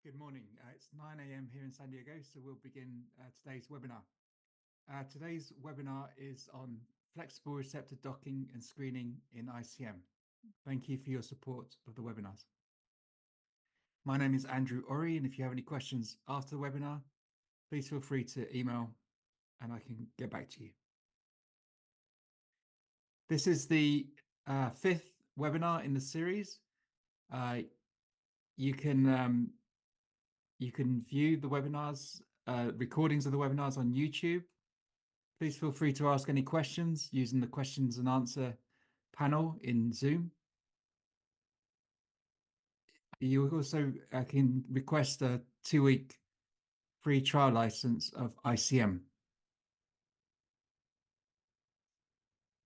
Good morning. It's 9 a.m. here in San Diego, so we'll begin today's webinar. Today's webinar is on flexible receptor docking and screening in ICM. Thank you for your support of the webinars. My name is Andrew Ori, and if you have any questions after the webinar, please feel free to email and I can get back to you. This is the fifth webinar in the series. You can view the webinars, recordings of the webinars on YouTube. Please feel free to ask any questions using the questions and answer panel in Zoom. You also can request a 2-week free trial license of ICM.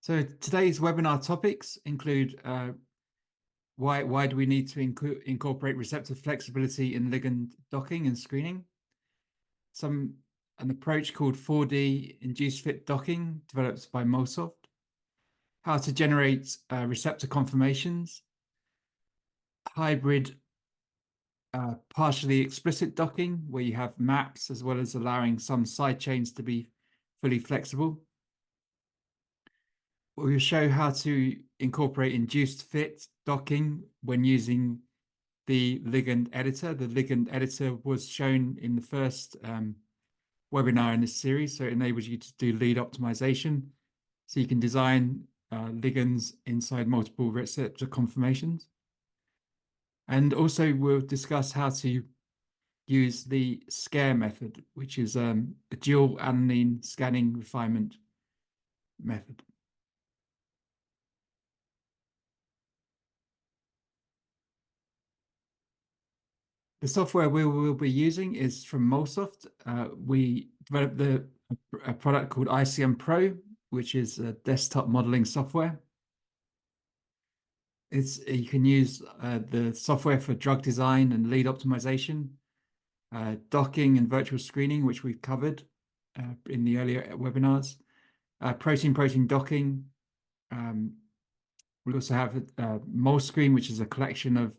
So today's webinar topics include why do we need to incorporate receptor flexibility in ligand docking and screening? An approach called 4D induced fit docking developed by Mosoft. How to generate receptor conformations. Hybrid partially explicit docking, where you have maps as well as allowing some side chains to be fully flexible. We'll show how to incorporate induced fit docking when using the ligand editor. The ligand editor was shown in the first webinar in this series, so it enables you to do lead optimization. So you can design ligands inside multiple receptor conformations. And also we'll discuss how to use the SCARE method, which is a dual alanine scanning refinement method. The software we will be using is from Mosoft. We developed a product called ICM-Pro, which is a desktop modeling software. You can use the software for drug design and lead optimization, docking and virtual screening, which we've covered in the earlier webinars, protein-protein docking. We also have MolScreen, which is a collection of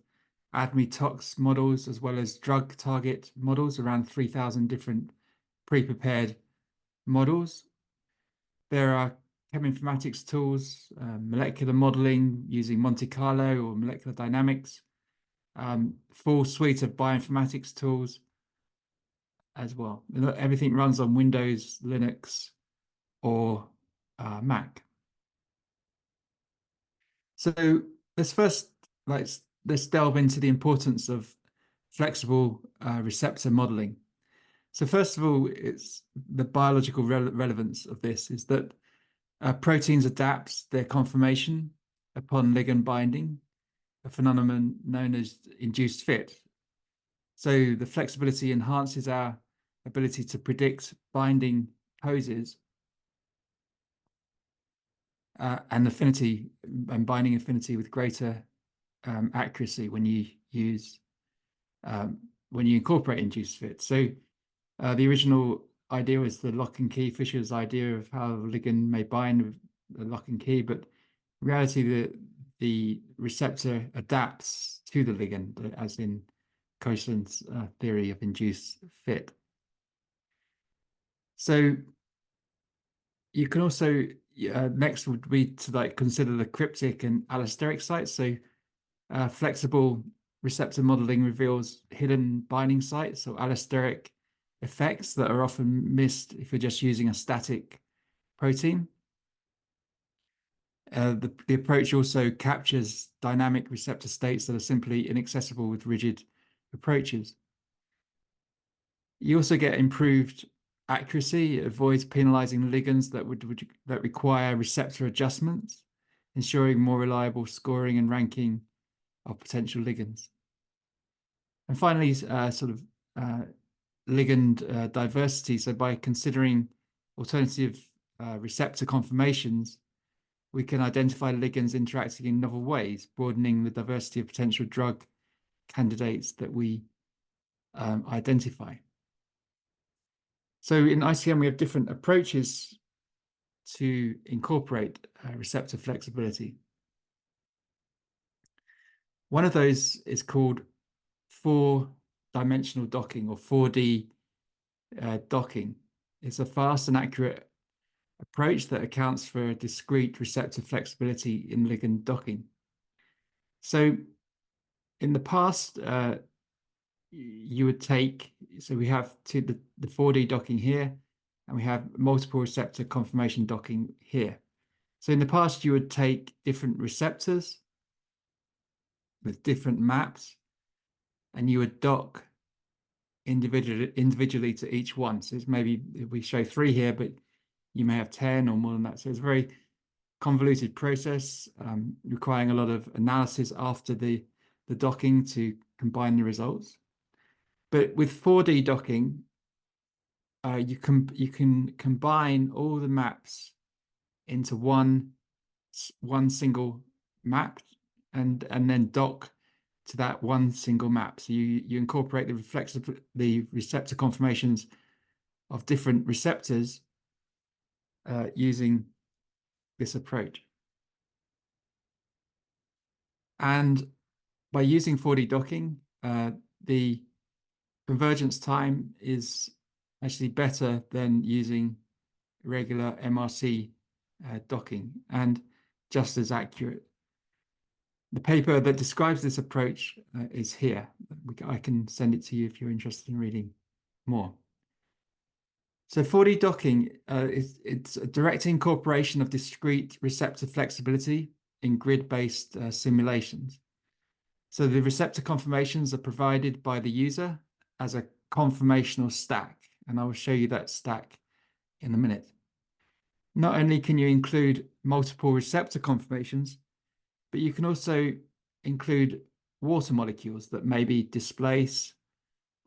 ADME-tox models, as well as drug target models, around 3,000 different pre-prepared models. There are cheminformatics tools, molecular modeling using Monte Carlo or molecular dynamics, full suite of bioinformatics tools as well. Everything runs on Windows, Linux, or Mac. So let's delve into the importance of flexible receptor modeling. So first of all, it's the biological relevance of this is that proteins adapt their conformation upon ligand binding, a phenomenon known as induced fit. So the flexibility enhances our ability to predict binding poses and affinity and binding affinity with greater accuracy when you incorporate induced fit. So the original idea was the lock and key, Fisher's idea of how the ligand may bind with the lock and key, but in reality the receptor adapts to the ligand, as in Koshland's theory of induced fit. So you can also next would be to consider the cryptic and allosteric sites. So flexible receptor modeling reveals hidden binding sites or allosteric effects that are often missed if you're just using a static protein. The approach also captures dynamic receptor states that are simply inaccessible with rigid approaches. You also get improved accuracy. It avoids penalizing ligands that require receptor adjustments, ensuring more reliable scoring and ranking of potential ligands. And finally, ligand diversity. So by considering alternative receptor conformations, we can identify ligands interacting in novel ways, broadening the diversity of potential drug candidates that we identify. So in ICM, we have different approaches to incorporate receptor flexibility. One of those is called 4 dimensional docking or 4D docking. It's a fast and accurate approach that accounts for discrete receptor flexibility in ligand docking. So in the past, you would take, so we have the 4D docking here, and we have multiple receptor conformation docking here. So in the past, you would take different receptors with different maps, and you would dock individually to each one. So it's maybe we show 3 here, but you may have 10 or more than that. So it's a very convoluted process, requiring a lot of analysis after the docking to combine the results. But with 4D docking, you can combine all the maps into one single map, and then dock to that one single map. So you incorporate the receptor conformations of different receptors using this approach. And by using 4D docking, the convergence time is actually better than using regular MRC docking, and just as accurate. The paper that describes this approach is here. I can send it to you if you're interested in reading more. So 4D docking, it's a direct incorporation of discrete receptor flexibility in grid-based simulations. So the receptor conformations are provided by the user as a conformational stack, and I will show you that stack in a minute. Not only can you include multiple receptor conformations, but you can also include water molecules that maybe displace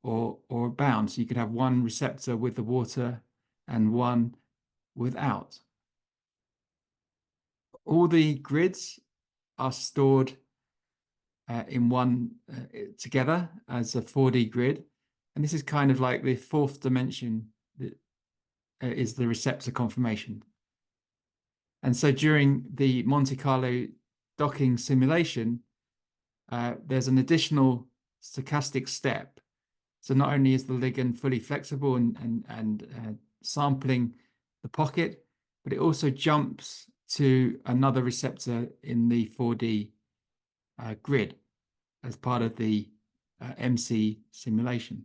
or bound. So you could have one receptor with the water and one without. All the grids are stored in one together as a 4D grid. And this is kind of like the 4th dimension that is the receptor conformation. And so during the Monte Carlo docking simulation, there's an additional stochastic step. So not only is the ligand fully flexible and sampling the pocket, but it also jumps to another receptor in the 4D grid as part of the MC simulation.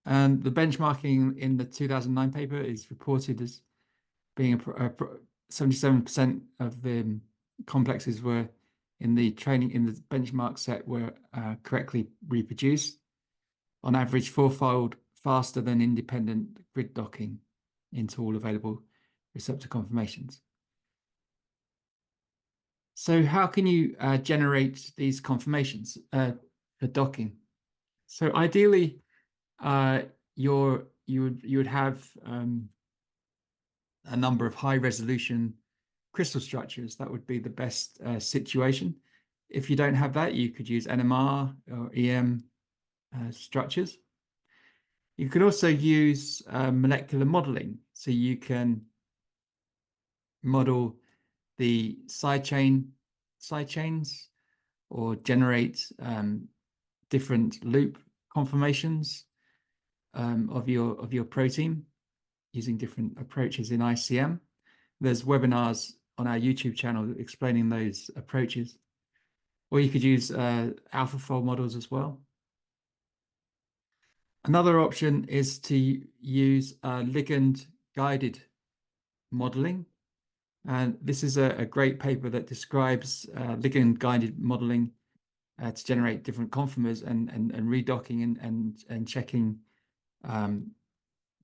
And the benchmarking in the 2009 paper is reported as being 77% of the complexes were in the benchmark set were correctly reproduced, on average 4-fold faster than independent grid docking into all available receptor conformations. So how can you generate these conformations for docking? So ideally, you would have a number of high resolution crystal structures. That would be the best situation. If you don't have that, you could use NMR or EM structures. You could also use molecular modeling. So you can model the side chains or generate different loop conformations of your protein using different approaches in ICM. There's webinars on our YouTube channel explaining those approaches. Or you could use AlphaFold models as well. Another option is to use ligand-guided modeling. And this is a great paper that describes ligand-guided modeling to generate different conformers and redocking and checking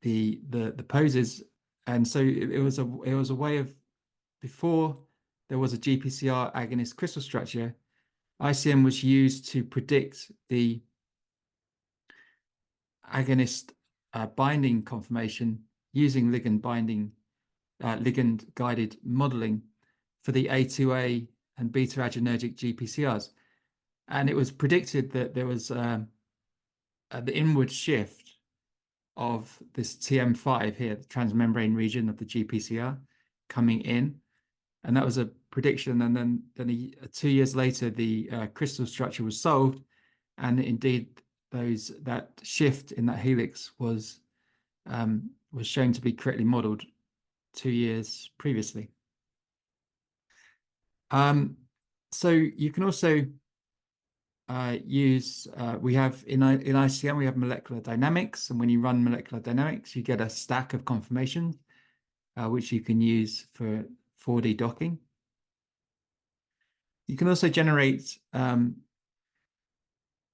the poses. And so it was a way of, before there was a GPCR agonist crystal structure, ICM was used to predict the agonist binding conformation using ligand guided modeling for the A2A and beta adrenergic GPCRs. And it was predicted that there was the inward shift of this TM5 here, the transmembrane region of the GPCR coming in. And that was a prediction. And then 2 years later, the crystal structure was solved, And indeed, that shift in that helix was shown to be correctly modeled 2 years previously. So you can also we have in ICM, we have molecular dynamics. And when you run molecular dynamics, you get a stack of conformations, which you can use for 4D docking. You can also generate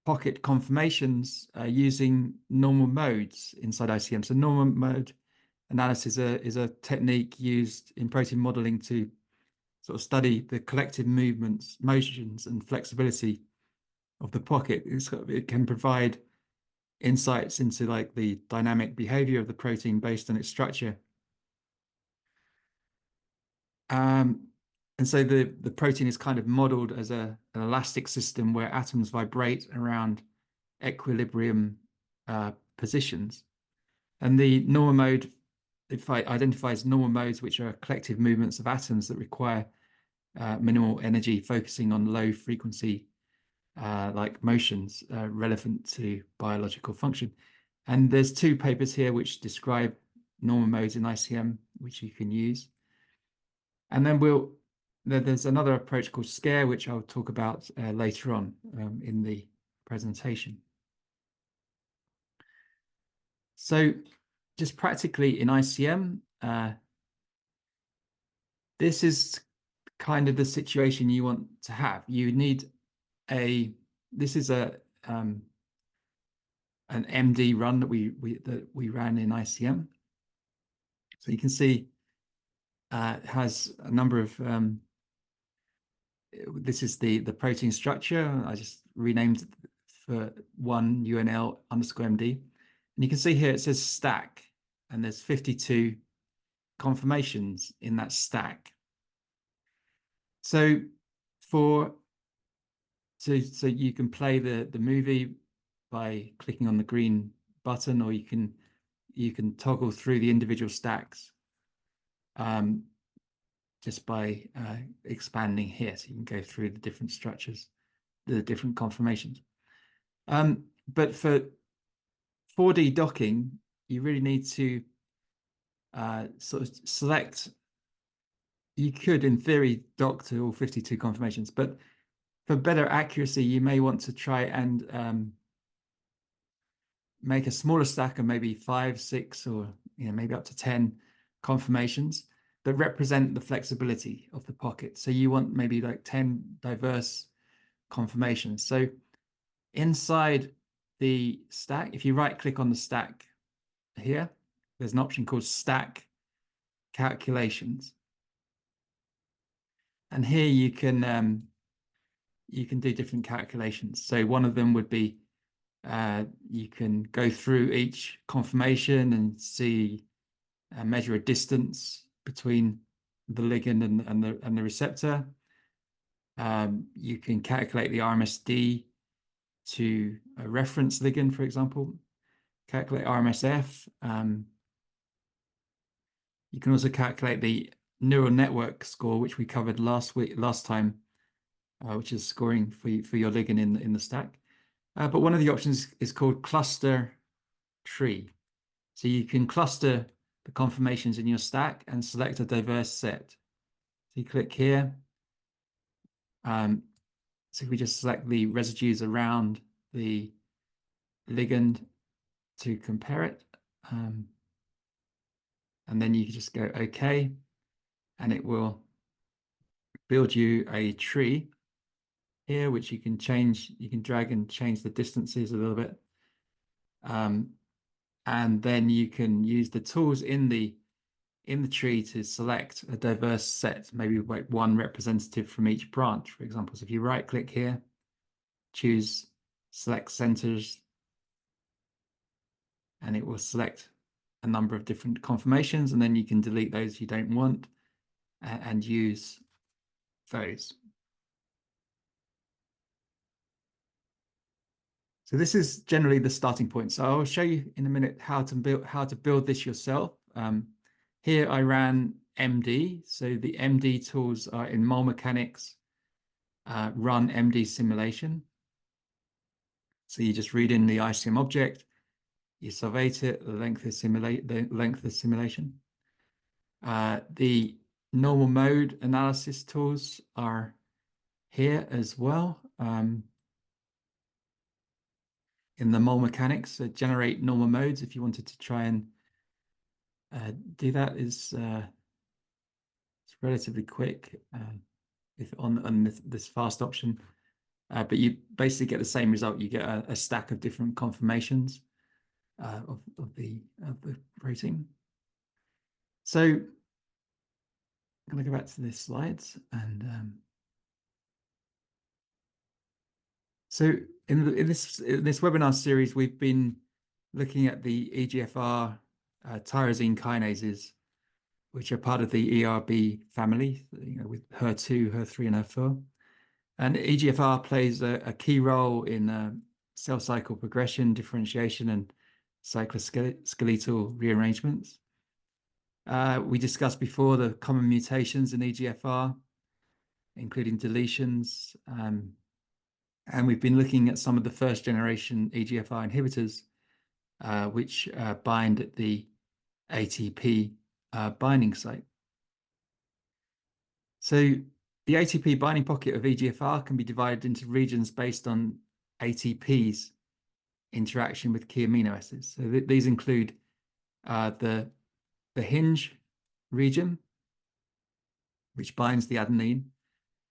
pocket conformations using normal modes inside ICM. So normal mode analysis is a technique used in protein modeling to sort of study the collective movements, motions, and flexibility of the pocket. It can provide insights into like the dynamic behavior of the protein based on its structure. And so the protein is kind of modeled as an elastic system where atoms vibrate around equilibrium positions. And the normal mode identifies normal modes, which are collective movements of atoms that require minimal energy, focusing on low frequency like motions relevant to biological function. And there's 2 papers here which describe normal modes in ICM, which you can use. And then there's another approach called SCARE, which I'll talk about later on in the presentation. So just practically in ICM, this is kind of the situation you want to have. You need this is an MD run that we ran in ICM. So you can see it has a number of this is the protein structure. I just renamed it for 1 UNL_MD. And you can see here it says stack, and there's 52 conformations in that stack. So so you can play the movie by clicking on the green button, or you can toggle through the individual stacks just by expanding here. So you can go through the different structures, the different conformations. But for 4D docking, you really need to sort of select. You could, in theory, dock to all 52 conformations, but for better accuracy, you may want to try and make a smaller stack of maybe 5, 6, or maybe up to 10 conformations that represent the flexibility of the pocket. So you want maybe like 10 diverse conformations. So inside the stack, if you right-click on the stack here, there's an option called Stack Calculations. And here you can do different calculations. So one of them would be you can go through each conformation and see measure a distance between the ligand and the receptor. You can calculate the RMSD to a reference ligand, for example. Calculate RMSF. You can also calculate the neural network score, which we covered last time, which is scoring for your ligand in the stack. But one of the options is called cluster tree. So you can cluster the conformations in your stack and select a diverse set. So you click here. So if we just select the residues around the ligand to compare it, and then you can just go OK, and it will build you a tree here, which you can change. You can drag and change the distances a little bit. And then you can use the tools in the tree to select a diverse set, maybe like 1 representative from each branch, for example. So if you right click here, choose select centers, and it will select a number of different conformations, and then you can delete those you don't want and use those. So this is generally the starting point. So I'll show you in a minute how to build this yourself. Here I ran MD. So the MD tools are in Mole Mechanics, run MD simulation. So you just read in the ICM object, you surveyed it, the length of simulation. The normal mode analysis tools are here as well. In the mole mechanics, so generate normal modes if you wanted to try and do that is it's relatively quick if on this fast option. But you basically get the same result. You get a stack of different conformations of the protein. So I'm going to go back to the slides, and so in this webinar series, we've been looking at the EGFR tyrosine kinases, which are part of the ERB family, with HER2, HER3, and HER4. And EGFR plays a key role in cell cycle progression, differentiation, and cycloskeletal rearrangements. We discussed before the common mutations in EGFR, including deletions, and we've been looking at some of the first generation EGFR inhibitors, which bind at the ATP binding site. So the ATP binding pocket of EGFR can be divided into regions based on ATP's interaction with key amino acids. So these include the hinge region, which binds the adenine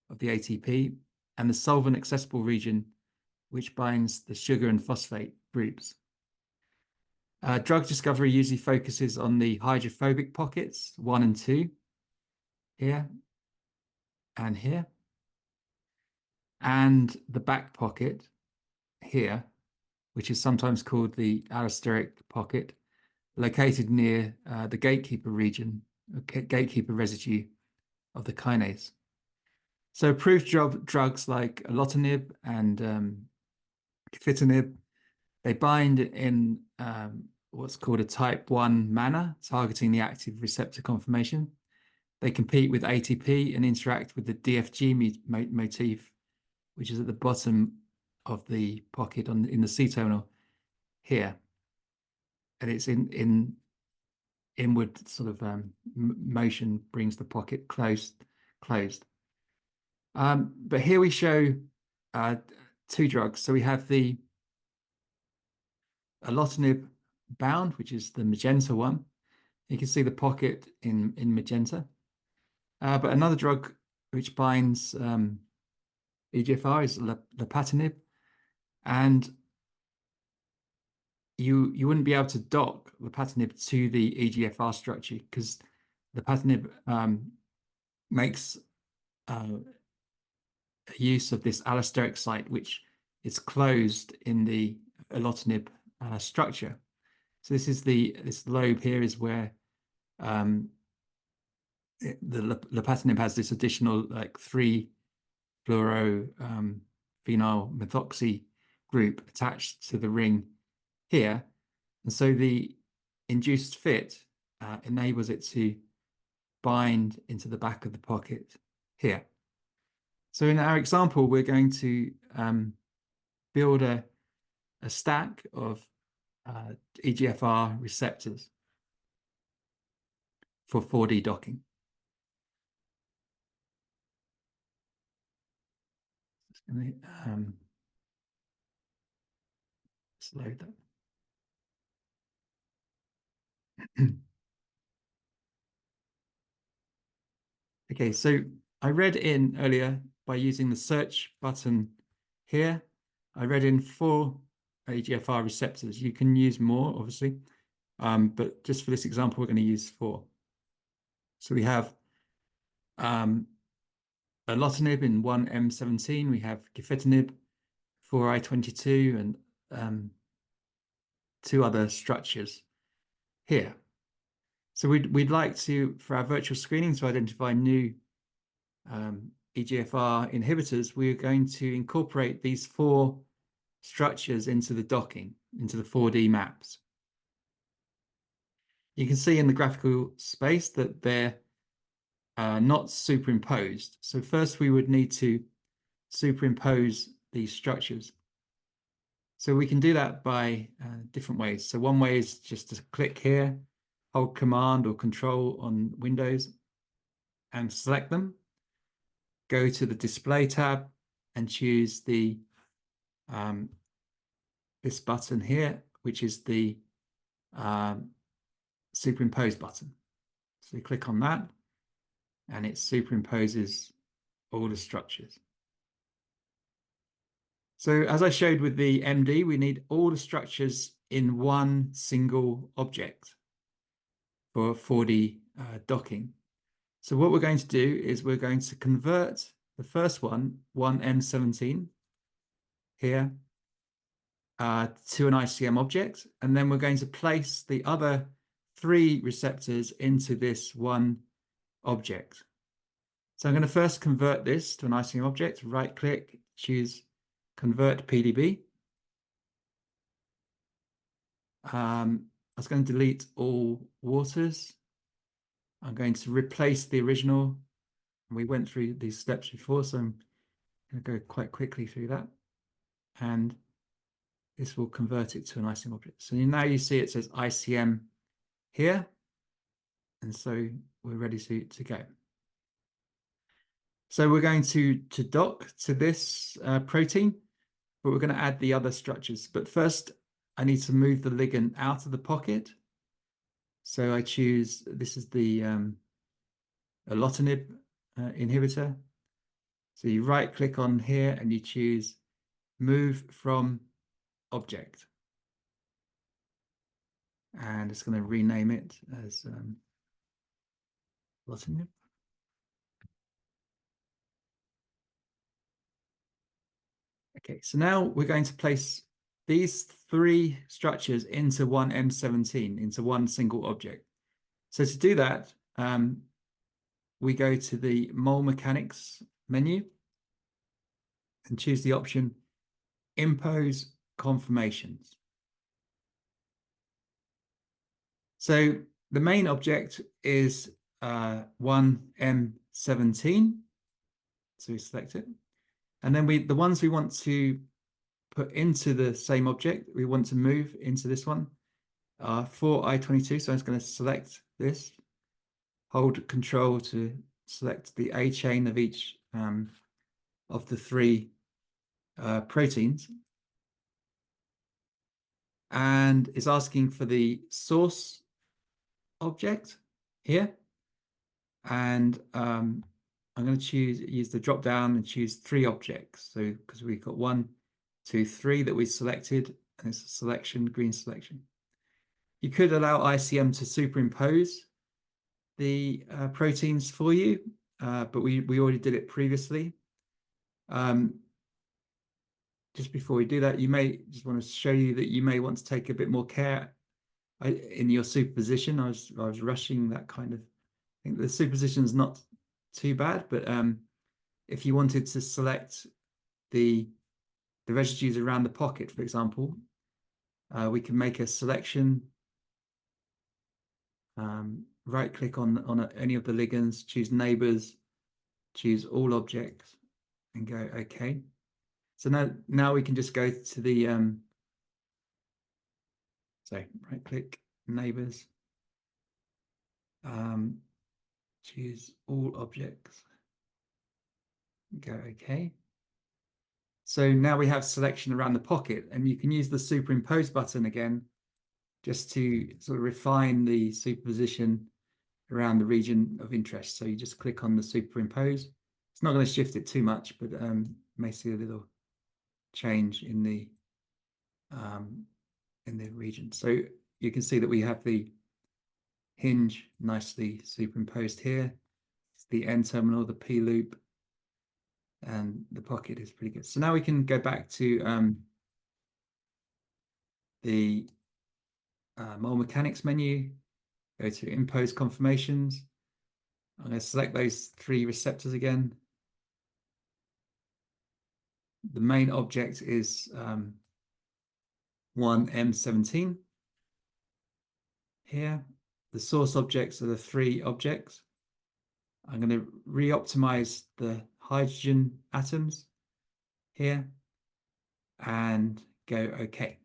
of the ATP, and the solvent accessible region, which binds the sugar and phosphate groups. Drug discovery usually focuses on the hydrophobic pockets 1 and 2, here and here, and the back pocket here, which is sometimes called the allosteric pocket, located near the gatekeeper region, gatekeeper residue of the kinase. So approved drugs like erlotinib and gefitinib, they bind in what's called a type 1 manner, targeting the active receptor conformation. They compete with ATP and interact with the DFG motif, which is at the bottom of the pocket in the C-terminal here. And it's in inward sort of motion brings the pocket closed. But here we show 2 drugs. So we have the erlotinib bound, which is the magenta one. You can see the pocket in magenta. But another drug which binds EGFR is lapatinib, and you wouldn't be able to dock lapatinib to the EGFR structure because lapatinib makes use of this allosteric site, which is closed in the erlotinib structure. So this lobe here is where the lapatinib has this additional like 3 fluoro phenyl methoxy group attached to the ring here, and so the induced fit enables it to bind into the back of the pocket here. So in our example, we're going to build a stack of EGFR receptors for 4D docking. Let me load that. Okay, so I read in earlier by using the search button here. I read in 4 EGFR receptors. You can use more, obviously, but just for this example, we're going to use 4. So we have erlotinib in 1M17. We have gefitinib 4I22 and 2 other structures here. So we'd like to, for our virtual screening, to identify new EGFR inhibitors, we're going to incorporate these 4 structures into the docking, into the 4D maps. You can see in the graphical space that they're not superimposed. So first we would need to superimpose these structures. So we can do that by different ways. So one way is just to click here, hold Command or Control on Windows and select them. Go to the Display tab and choose the this button here, which is the superimpose button. So you click on that and it superimposes all the structures. So as I showed with the MD, we need all the structures in one single object for 4D docking. So what we're going to do is we're going to convert the first one, 1M17 here, to an ICM object, and then we're going to place the other 3 receptors into this one object. So I'm going to first convert this to an ICM object, right click, choose Convert PDB. I was going to delete all waters. I'm going to replace the original. We went through these steps before, so I'm going to go quite quickly through that. And this will convert it to an ICM object. So now you see it says ICM here. And so we're ready to go. So we're going to dock to this protein, but we're going to add the other structures. But first, I need to move the ligand out of the pocket. So I choose, this is the alotinib inhibitor. So you right click on here and you choose Move from Object. And it's going to rename it as alotinib. Okay, so now we're going to place these 3 structures into 1M17, into one single object. So to do that, we go to the mole mechanics menu and choose the option Impose Conformations. So the main object is 1M17. So we select it. And then the ones we want to put into the same object, we want to move into this one, 4I22. So I'm just going to select this, hold Control to select the A chain of each of the 3 proteins. And it's asking for the source object here. And I'm going to use the drop down and choose 3 objects. So because we've got 1, 2, 3 that we selected, and it's a selection, green selection. You could allow ICM to superimpose the proteins for you, but we already did it previously. Just before we do that, you may just want to show you that you may want to take a bit more care in your superposition. I was rushing that kind of. I think the superposition is not too bad, but if you wanted to select the residues around the pocket, for example, we can make a selection. Right click on any of the ligands, choose neighbors, choose all objects, and go OK. So now we can just go to the right click, neighbors, choose all objects, go OK. So now we have selection around the pocket, and you can use the superimpose button again just to sort of refine the superposition around the region of interest. So you just click on the superimpose. It's not going to shift it too much, but may see a little change in the region. So you can see that we have the hinge nicely superimposed here. It's the N terminal, the P loop, and the pocket is pretty good. So now we can go back to the mole mechanics menu, go to Impose Conformations. I'm going to select those 3 receptors again. The main object is 1M17 here. The source objects are the 3 objects. I'm going to re-optimize the hydrogen atoms here and go OK.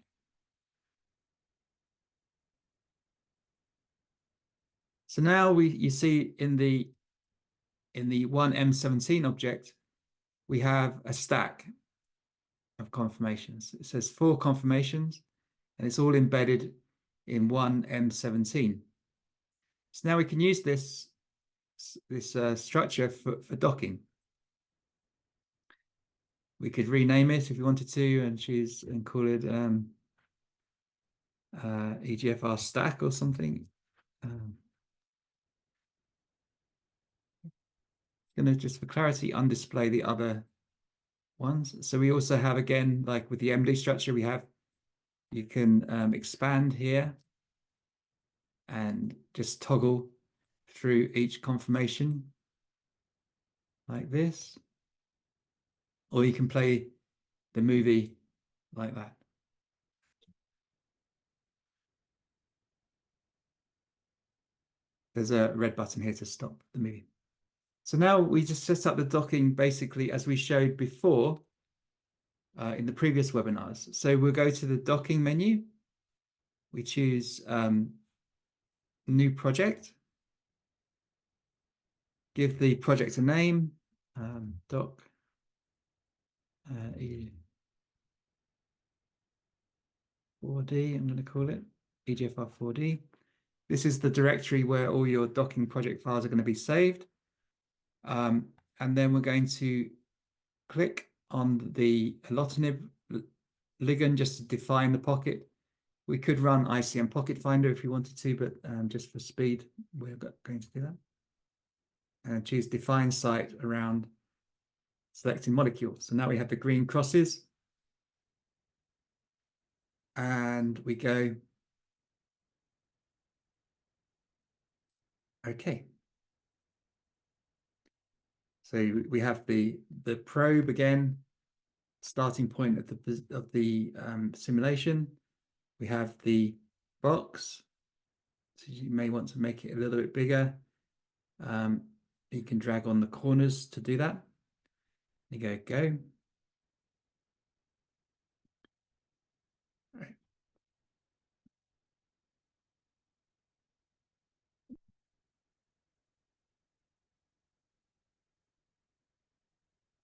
So now you see in the 1M17 object, we have a stack of conformations. It says 4 conformations, and it's all embedded in 1M17. So now we can use this structure for docking. We could rename it if we wanted to, and call it EGFR stack or something. Going to, just for clarity, undisplay the other ones. So we also have, again, like with the MD structure, you can expand here and just toggle through each conformation like this, or you can play the movie like that. There's a red button here to stop the movie. So now we just set up the docking basically as we showed before in the previous webinars. So we'll go to the docking menu. We choose new project. Give the project a name, doc E4D, I'm going to call it EGFR 4D. This is the directory where all your docking project files are going to be saved. And then we're going to click on the allotnib ligand just to define the pocket. We could run ICM Pocket Finder if you wanted to, but just for speed, we're going to do that. And choose define site around selecting molecules. So now we have the green crosses. And we go, OK. So we have the probe again, starting point of the simulation. We have the box. So you may want to make it a little bit bigger. You can drag on the corners to do that. You go. Right.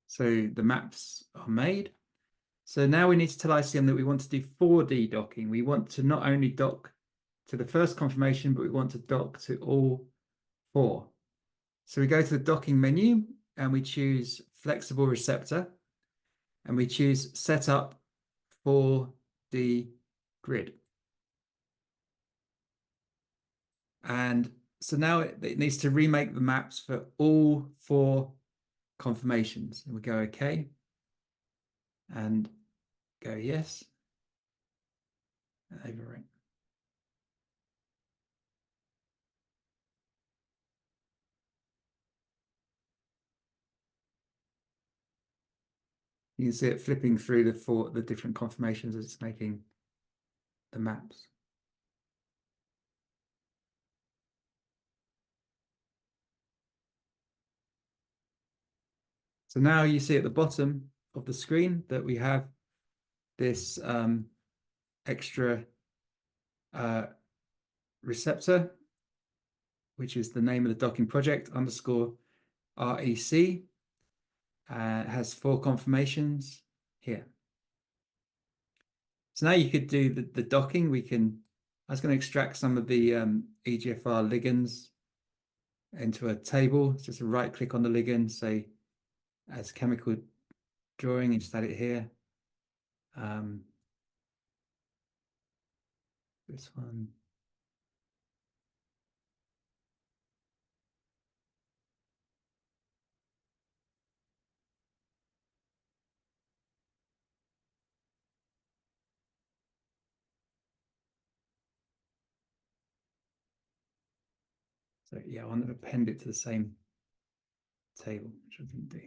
So the maps are made. So now we need to tell ICM that we want to do 4D docking. We want to not only dock to the first conformation, but we want to dock to all 4. So we go to the docking menu and we choose flexible receptor and we choose setup 4D grid. And so now it needs to remake the maps for all 4 conformations. And we go OK and go yes and overwrite. You can see it flipping through the different conformations as it's making the maps. So now you see at the bottom of the screen that we have this extra receptor, which is the name of the docking project _REC. It has 4 conformations here. So now you could do the docking. I was going to extract some of the EGFR ligands into a table. It's just a right click on the ligand, say as chemical drawing, and just add it here. This one. So yeah, I want to append it to the same table, which I didn't do.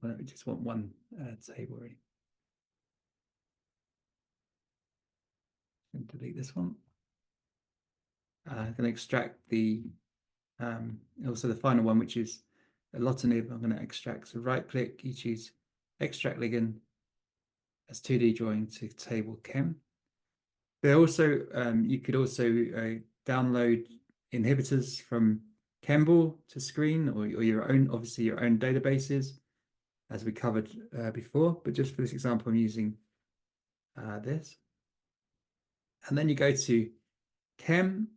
So we just want one table really. And delete this one. I'm going to extract the also the final one, which is allotinib, I'm going to extract. So right click, you choose extract ligand as 2D drawing to table chem. There also, you could also download inhibitors from Chembl to screen, or your own, obviously your own databases, as we covered before. But just for this example, I'm using this. And then you go to Chem,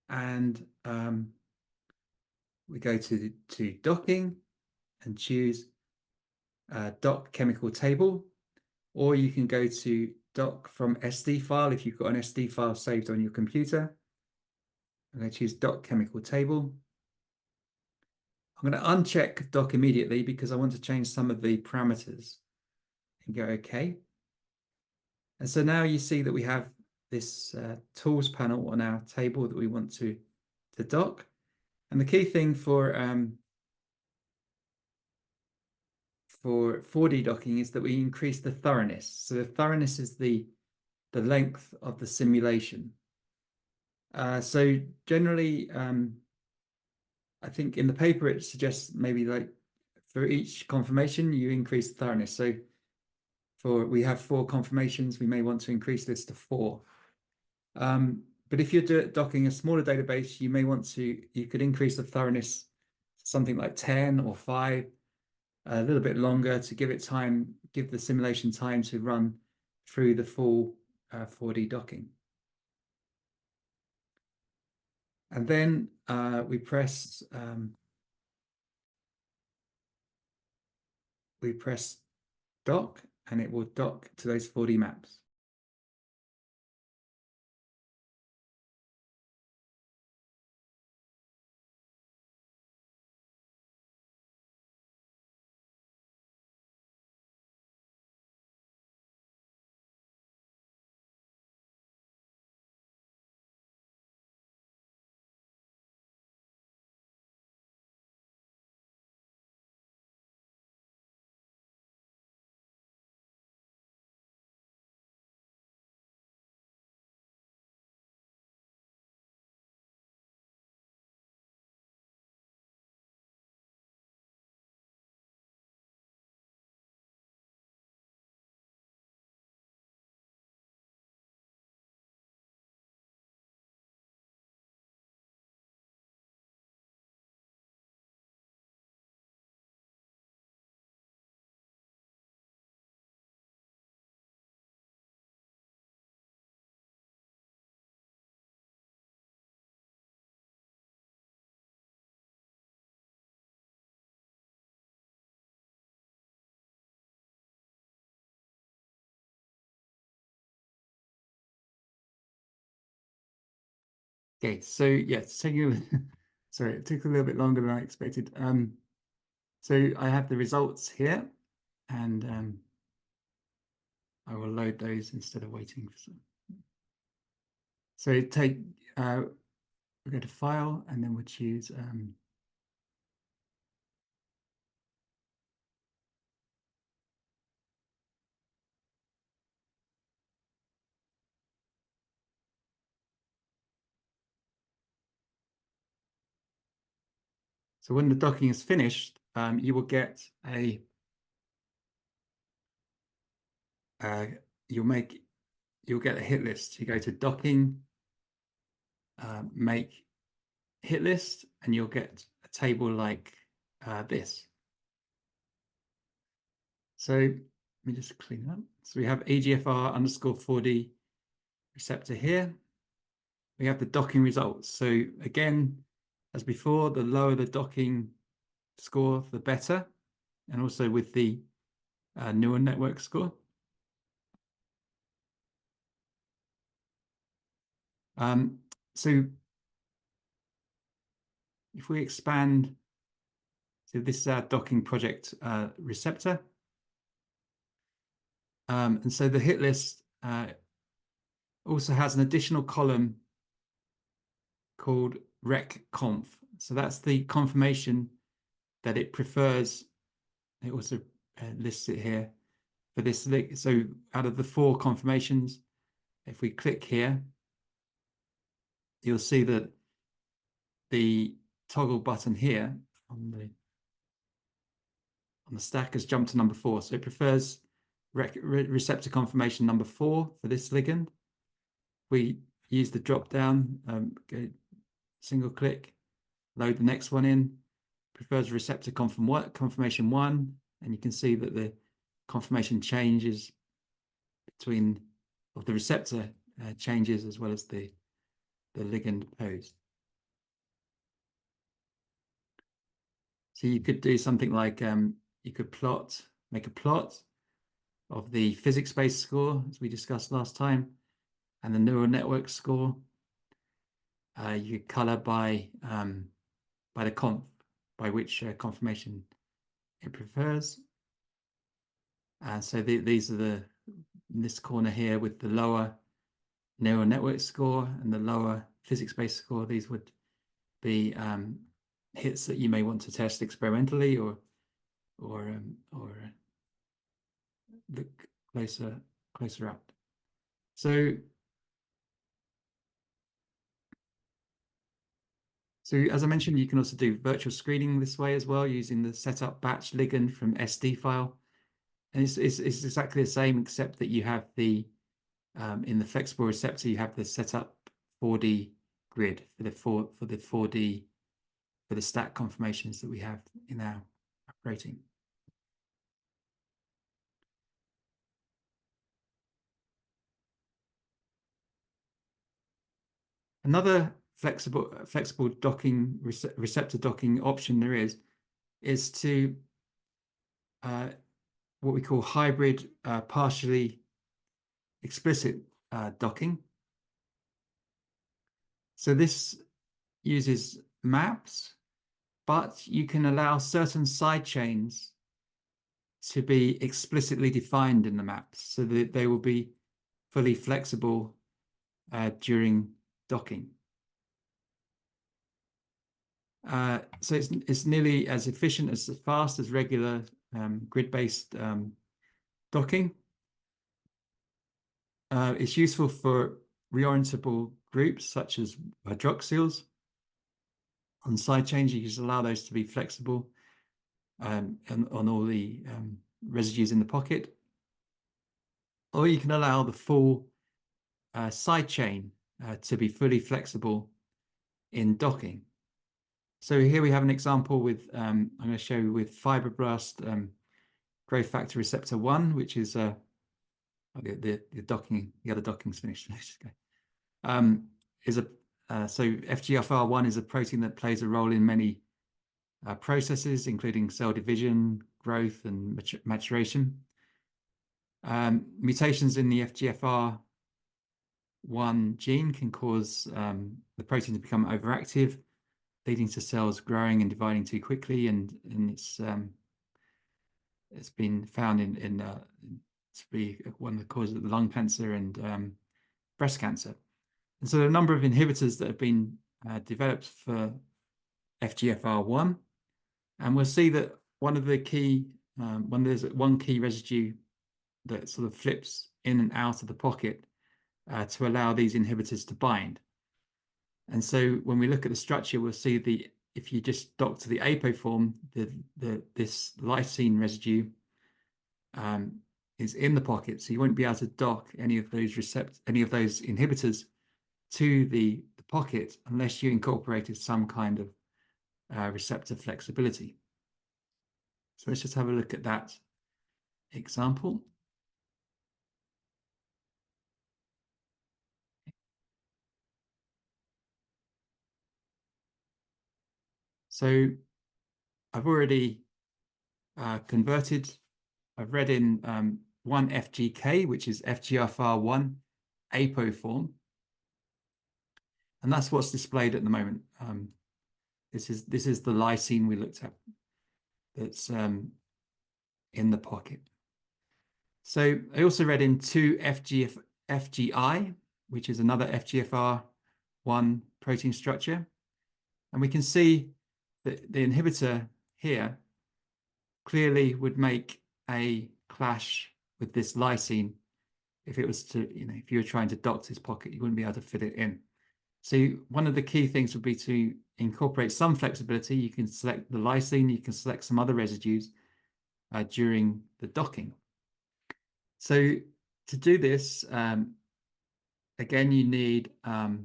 and we go to docking and choose doc chemical table, or you can go to doc from SD file if you've got an SD file saved on your computer. I'm going to choose doc chemical table. I'm going to uncheck doc immediately because I want to change some of the parameters, and go OK. And so now you see that we have this tools panel on our table that we want to doc. And the key thing for 4D docking is that we increase the thoroughness. So the thoroughness is the length of the simulation. So generally, I think in the paper it suggests maybe like for each conformation you increase the thoroughness. So we have 4 conformations, we may want to increase this to 4. But if you're docking a smaller database, you may want to, you could increase the thoroughness to something like 10 or 5, a little bit longer to give it time, give the simulation time to run through the full 4D docking. And then we press dock, and it will dock to those 4D maps. Okay, so yeah, it's taking sorry, it took a little bit longer than I expected. So I have the results here, and I will load those instead of waiting for some. So we go to File, and then we'll choose so when the docking is finished, you will get a you'll get a hit list. You go to docking, make hit list, and you'll get a table like this. So let me just clean up. So we have EGFR underscore 4D receptor here. We have the docking results. So again, as before, the lower the docking score, the better, and also with the neural network score. So if we expand, so this is our docking project receptor. And so the hit list also has an additional column called rec-conf. So that's the confirmation that it prefers. It also lists it here for this. So out of the 4 confirmations, if we click here, you'll see that the toggle button here on the stack has jumped to number 4. So it prefers receptor conformation number 4 for this ligand. We use the drop down, go single click, load the next one in, prefers receptor conformation 1, and you can see that the conformation changes between of the receptor changes as well as the ligand pose. So you could do something like you could make a plot of the physics-based score, as we discussed last time, and the neural network score. You could color by the conf, by which conformation it prefers. And so these are in this corner here with the lower neural network score and the lower physics-based score. These would be hits that you may want to test experimentally or look closer up. So as I mentioned, you can also do virtual screening this way as well, using the setup batch ligand from SD file. And it's exactly the same, except that you have the in the flexible receptor, you have the setup 4D grid for the 4D for the stack conformations that we have in our protein. Another flexible docking receptor docking option there is to what we call hybrid partially explicit docking. So this uses maps, but you can allow certain side chains to be explicitly defined in the maps so that they will be fully flexible during docking. So it's nearly as efficient as fast as regular grid-based docking. It's useful for reorientable groups such as hydroxyls. On side chains, you just allow those to be flexible and on all the residues in the pocket. Or you can allow the full side chain to be fully flexible in docking. So here we have an example with, I'm going to show you with fibroblast growth factor receptor 1, which is the docking, the other docking's finished. So FGFR1 is a protein that plays a role in many processes, including cell division, growth, and maturation. Mutations in the FGFR1 gene can cause the protein to become overactive, leading to cells growing and dividing too quickly, and it's been found to be one of the causes of lung cancer and breast cancer. And so there are a number of inhibitors that have been developed for FGFR1, and we'll see that one of the key there's one key residue that sort of flips in and out of the pocket to allow these inhibitors to bind. And so when we look at the structure, we'll see if you just dock to the apo form, this lysine residue is in the pocket, so you won't be able to dock any of those inhibitors to the pocket unless you incorporated some kind of receptor flexibility. So let's just have a look at that example. So I've already converted. I've read in one FGK, which is FGFR1 apo form, and that's what's displayed at the moment. This is the lysine we looked at that's in the pocket. So I also read in 2 FGI, which is another FGFR1 protein structure, and we can see that the inhibitor here clearly would make a clash with this lysine if it was to, if you were trying to dock this pocket, you wouldn't be able to fit it in. So one of the key things would be to incorporate some flexibility. You can select the lysine, you can select some other residues during the docking. So to do this, again, you need to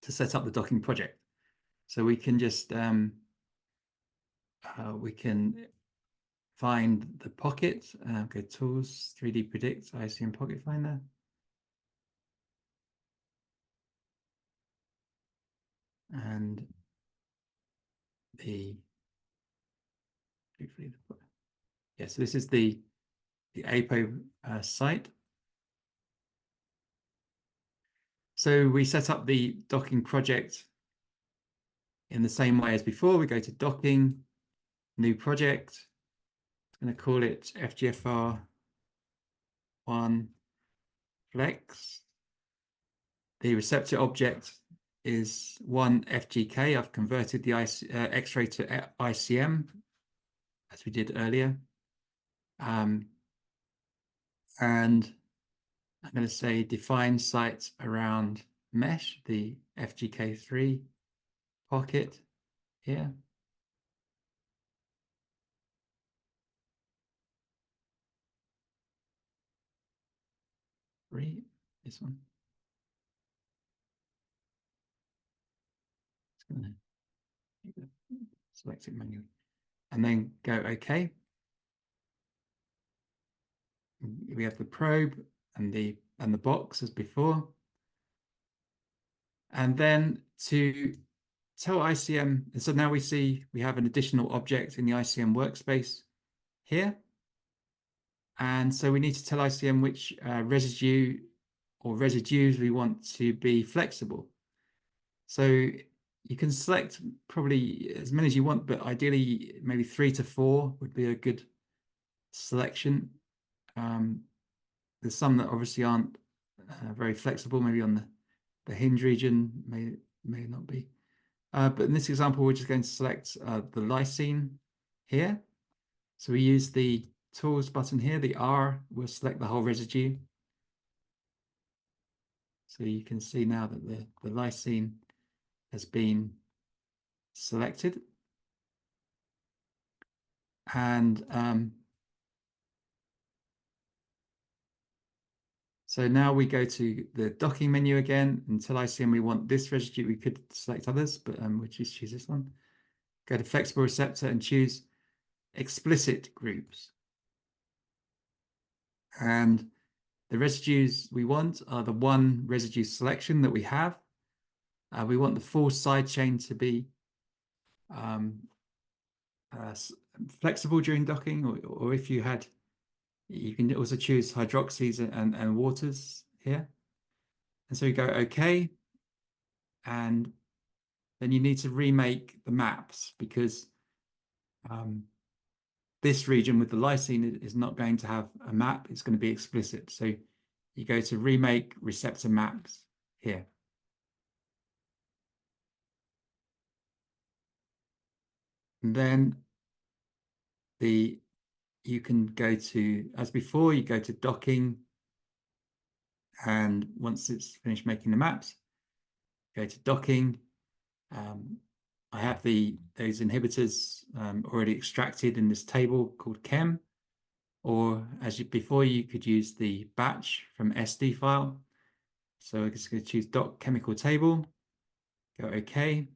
set up the docking project. So we can just we can find the pocket, go tools, 3D predict, ICM pocket finder. And yeah, so this is the APO site. So we set up the docking project in the same way as before. We go to docking, new project. I'm going to call it FGFR 1 flex. The receptor object is 1 FGK. I've converted the X-ray to ICM as we did earlier. And I'm going to say define site around mesh, the FGK3 pocket here. This one. It's going to select it manually. And then go OK. We have the probe and the box as before. And then to tell ICM, so now we see we have an additional object in the ICM workspace here. And so we need to tell ICM which residue or residues we want to be flexible. So you can select probably as many as you want, but ideally maybe 3 to 4 would be a good selection. There's some that obviously aren't very flexible, maybe on the hinge region may not be. But in this example, we're just going to select the lysine here. So we use the tools button here, the R will select the whole residue. So you can see now that the lysine has been selected. And so now we go to the docking menu again. Until ICM, we want this residue. We could select others, but we'll just choose this one. Go to flexible receptor and choose explicit groups. And the residues we want are the 1 residue selection that we have. We want the full side chain to be flexible during docking, or if you had, you can also choose hydroxys and waters here. And so we go OK. And then you need to remake the maps because this region with the lysine is not going to have a map. It's going to be explicit. So you go to remake receptor maps here. And then you can go to, as before, you go to docking. And once it's finished making the maps, go to docking. I have those inhibitors already extracted in this table called chem, or before you could use the batch from SD file. So I'm just going to choose doc chemical table, go OK.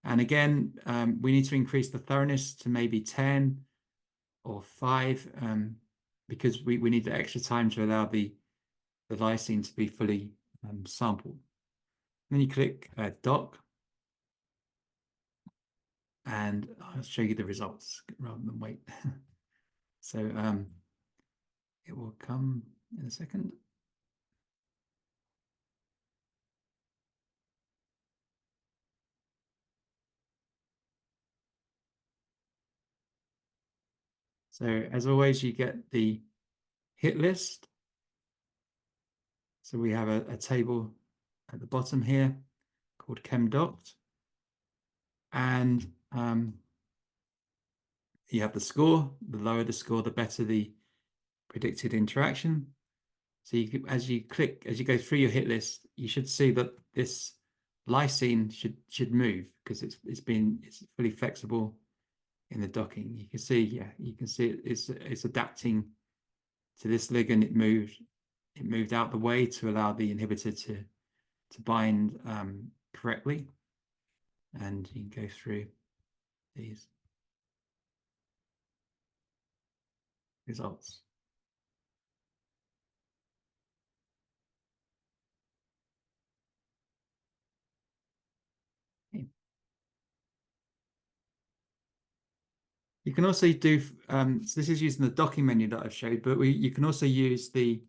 And again, we need to increase the thoroughness to maybe 10 or 5 because we need the extra time to allow the lysine to be fully sampled. Then you click doc, and I'll show you the results rather than wait. So it will come in a second. So as always, you get the hit list. So we have a table at the bottom here called ChemDoct. And you have the score. The lower the score, the better the predicted interaction. So as you go through your hit list, you should see that this lysine should move because it's fully flexible in the docking. You can see, yeah, you can see it's adapting to this ligand. It moved out the way to allow the inhibitor to bind correctly. And you can go through these results. Okay. You can also do, so this is using the docking menu that I've showed, but you can also use the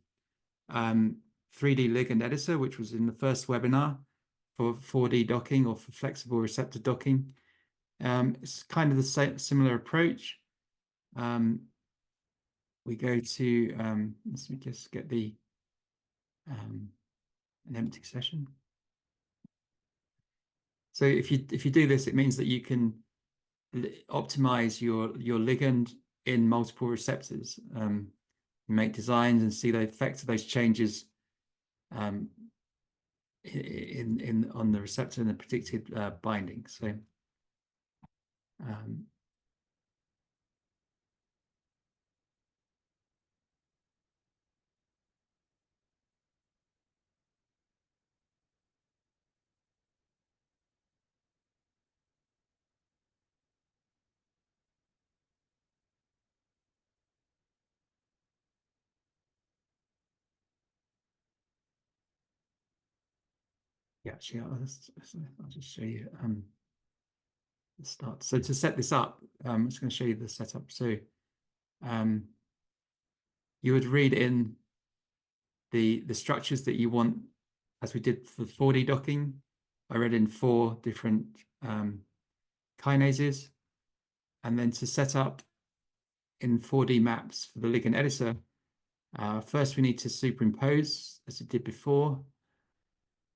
3D ligand editor, which was in the first webinar, for 4D docking or for flexible receptor docking. It's kind of the similar approach. We go to, let's just get an empty session. So if you do this, it means that you can optimize your ligand in multiple receptors, make designs and see the effect of those changes on the receptor and the predicted binding. So yeah, actually, I'll just show you the start. So to set this up, I'm just going to show you the setup. So you would read in the structures that you want, as we did for 4D docking. I read in 4 different kinases, and then to set up in 4D maps for the ligand editor, first we need to superimpose, as we did before.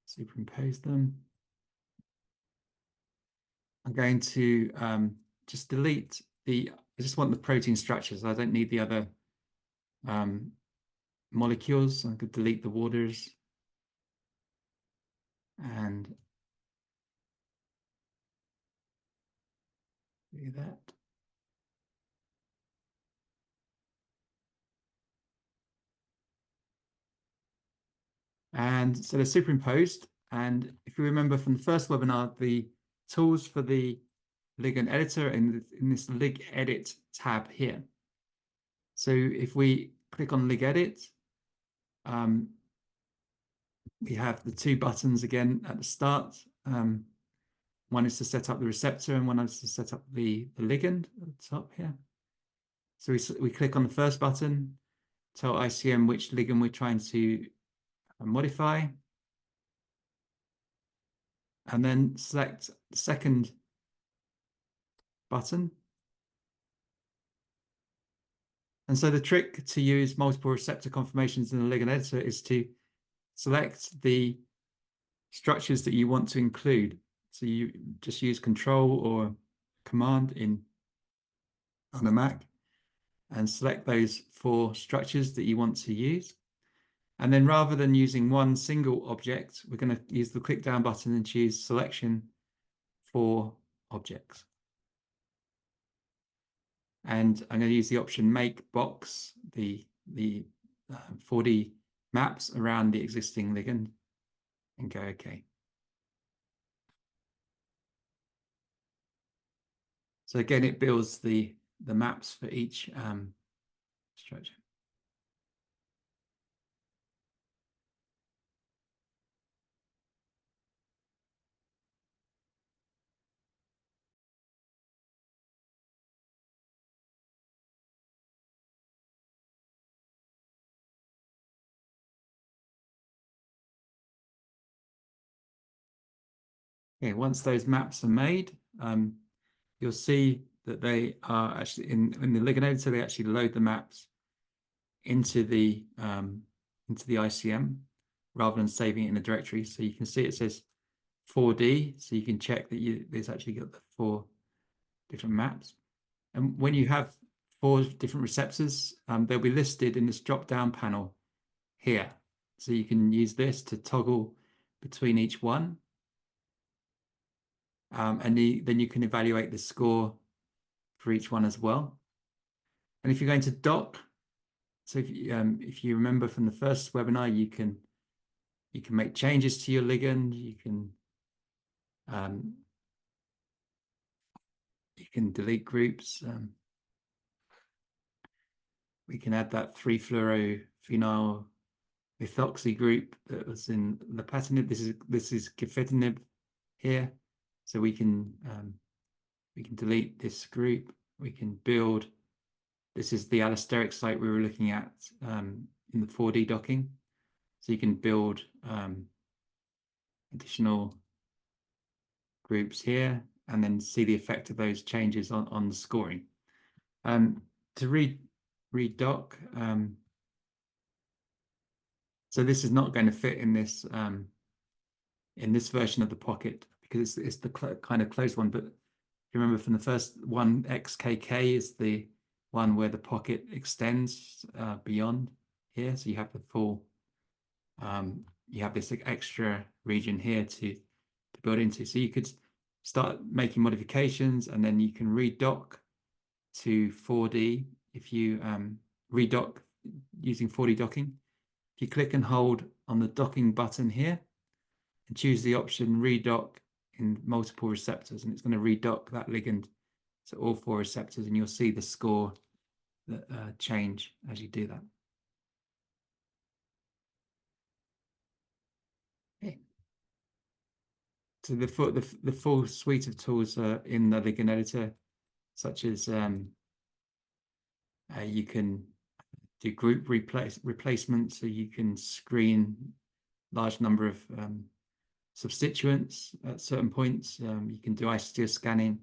Superimpose them. I'm going to just delete I just want the protein structures. I don't need the other molecules. I could delete the waters and do that. And so they're superimposed. And if you remember from the first webinar, the tools for the ligand editor in this lig edit tab here. So if we click on lig edit, we have the 2 buttons again at the start. One is to set up the receptor and one is to set up the ligand at the top here. So we click on the first button, tell ICM which ligand we're trying to modify, and then select the second button. And so the trick to use multiple receptor conformations in the ligand editor is to select the structures that you want to include. So you just use Control or Command on a Mac and select those 4 structures that you want to use. And then rather than using one single object, we're going to use the click down button and choose selection for objects. And I'm going to use the option make box, the 4D maps around the existing ligand, and go OK. So again, it builds the maps for each structure. Okay, once those maps are made, you'll see that they are actually in the ligand editor. They actually load the maps into the ICM rather than saving it in a directory. So you can see it says 4D, so you can check that there's actually got the 4 different maps. And when you have 4 different receptors, they'll be listed in this drop-down panel here. So you can use this to toggle between each one. And then you can evaluate the score for each one as well. And if you're going to dock, so if you remember from the first webinar, you can make changes to your ligand. You can delete groups. We can add that 3-fluorophenyl methoxy group that was in lapatinib. This is gefitinib here, so we can delete this group. We can build. This is the allosteric site we were looking at in the 4D docking. So you can build additional groups here and then see the effect of those changes on the scoring. To redock, so this is not going to fit in this version of the pocket because it's the kind of closed one. But if you remember from the first one, XKK is the one where the pocket extends beyond here. So you have the full, you have this extra region here to build into. So you could start making modifications and then you can redock to 4D if you redock using 4D docking. If you click and hold on the docking button here and choose the option redock in multiple receptors, and it's going to redock that ligand to all 4 receptors, and you'll see the score that change as you do that. Okay. So the full suite of tools are in the ligand editor, such as you can do group replacement, so you can screen large number of substituents at certain points. You can do isotope scanning,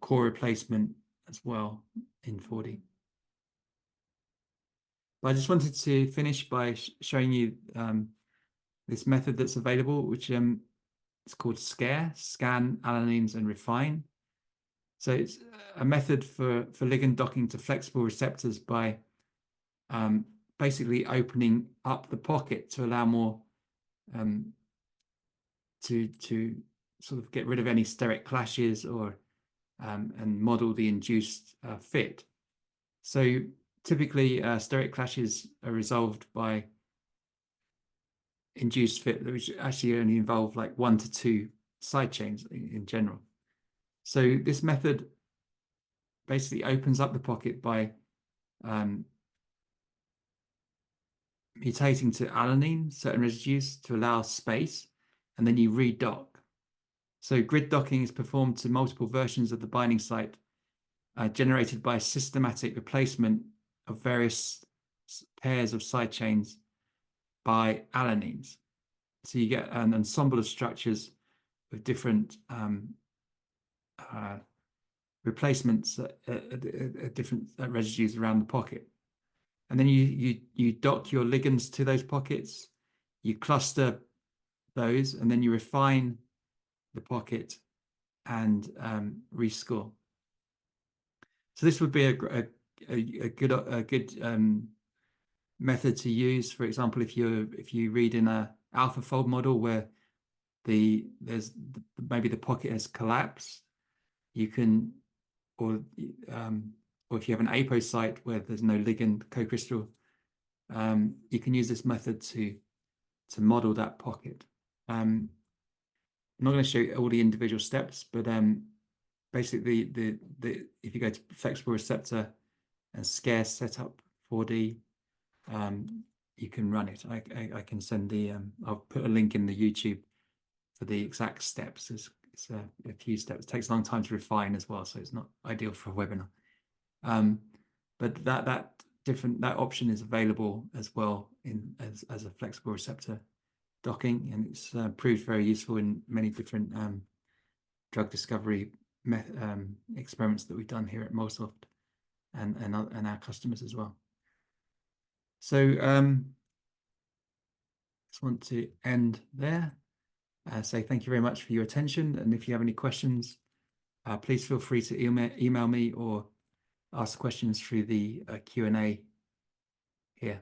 core replacement as well in 4D. But I just wanted to finish by showing you this method that's available, which it's called SCARE, Scan, Alanines, and Refine. So it's a method for ligand docking to flexible receptors by basically opening up the pocket to allow more to sort of get rid of any steric clashes or and model the induced fit. So typically steric clashes are resolved by induced fit, which actually only involve like 1 to 2 side chains in general. So this method basically opens up the pocket by mutating to alanine, certain residues, to allow space, and then you redock. So grid docking is performed to multiple versions of the binding site generated by a systematic replacement of various pairs of side chains by alanines. So you get an ensemble of structures with different replacements at different residues around the pocket. And then you dock your ligands to those pockets, you cluster those, and then you refine the pocket and rescore. So this would be a good method to use. For example, if you read in a AlphaFold model where maybe the pocket has collapsed, you can, or if you have an apo site where there's no ligand co-crystal, you can use this method to model that pocket. I'm not going to show you all the individual steps, but basically if you go to flexible receptor and SCARE setup 4D, you can run it. I can send the I'll put a link in the YouTube for the exact steps. It's a few steps. It takes a long time to refine as well, so it's not ideal for a webinar. But that option is available as well as a flexible receptor docking, and it's proved very useful in many different drug discovery experiments that we've done here at Mosoft and our customers as well. So just want to end there. Say thank you very much for your attention, and if you have any questions, please feel free to email me or ask questions through the Q&A here.